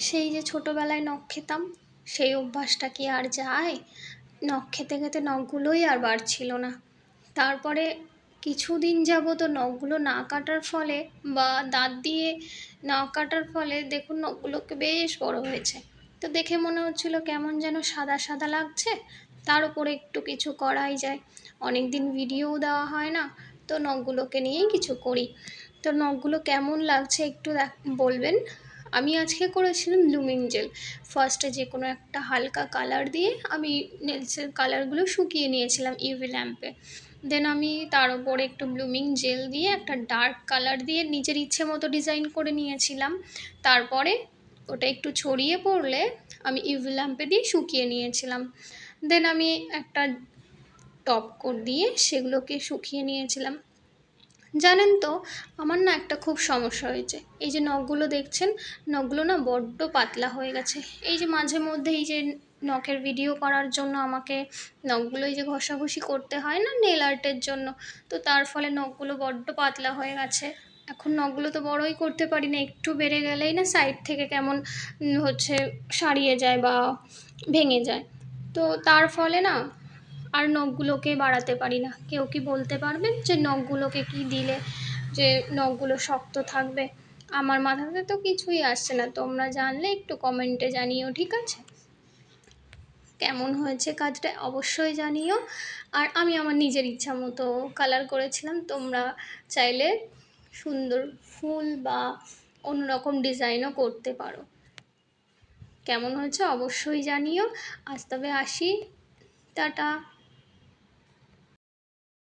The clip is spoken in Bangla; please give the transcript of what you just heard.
সেই যে ছোটোবেলায় নখ খেতাম, সেই অভ্যাসটা কি আর যায়? নখ খেতে খেতে নখগুলোই আর বাড়ছিল না। তারপরে কিছুদিন যাবত নখগুলো না কাটার ফলে বা দাঁত দিয়ে না কাটার ফলে দেখুন নখগুলোকে বেশ বড় হয়েছে। তো দেখে মনে হচ্ছিল কেমন যেন সাদা সাদা লাগছে, তার উপরে একটু কিছু করাই যায়। অনেক দিন ভিডিওও দেওয়া হয় না, তো নখগুলোকে নিয়েই কিছু করি। তো নখগুলো কেমন লাগছে একটু বলবেন। আমি আজকে করেছিলাম ব্লুমিং জেল। ফার্স্টে যে কোনো একটা হালকা কালার দিয়ে আমি নেলসের কালারগুলো শুকিয়ে নিয়েছিলাম ইউভি ল্যাম্পে। দেন আমি তার উপরে একটু ব্লুমিং জেল দিয়ে একটা ডার্ক কালার দিয়ে নিজের ইচ্ছে মতো ডিজাইন করে নিয়েছিলাম। তারপরে ওটা একটু ছড়িয়ে পড়লে আমি ইউভি ল্যাম্পে দিয়ে শুকিয়ে নিয়েছিলাম। দেন আমি একটা টপ কোট দিয়ে সেগুলোকে শুকিয়ে নিয়েছিলাম। জানেন তো, আমার না একটা খুব সমস্যা হয়েছে। এই যে নখগুলো দেখছেন, নখগুলো না বড্ড পাতলা হয়ে গেছে। এই যে মাঝে মধ্যে এই যে নখের ভিডিও করার জন্য আমাকে নখগুলো এই যে ঘষাঘষি করতে হয় না নেল আর্টের জন্য, তো তার ফলে নখগুলো বড্ড পাতলা হয়ে গেছে। এখন নখগুলো তো বড়োই করতে পারি না, একটু বেড়ে গেলেই না সাইড থেকে কেমন হচ্ছে সারিয়ে যায় বা ভেঙে যায়। তো তার ফলে না আর নখগুলোকে বাড়াতে পারি না। কেউ কি বলতে পারবেন যে নখগুলোকে কি দিলে যে নখগুলো শক্ত থাকবে? আমার মাথাতে তো কিছুই আসছে না। তোমরা জানলে একটু কমেন্টে জানিও, ঠিক আছে? কেমন হয়েছে কাজটা অবশ্যই জানিও। আর আমি আমার নিজের ইচ্ছা মতো কালার করেছিলাম। তোমরা চাইলে সুন্দর ফুল বা অন্যরকম ডিজাইনও করতে পারো। কেমন হয়েছে অবশ্যই জানিও। আজ তবে আসি, টাটা।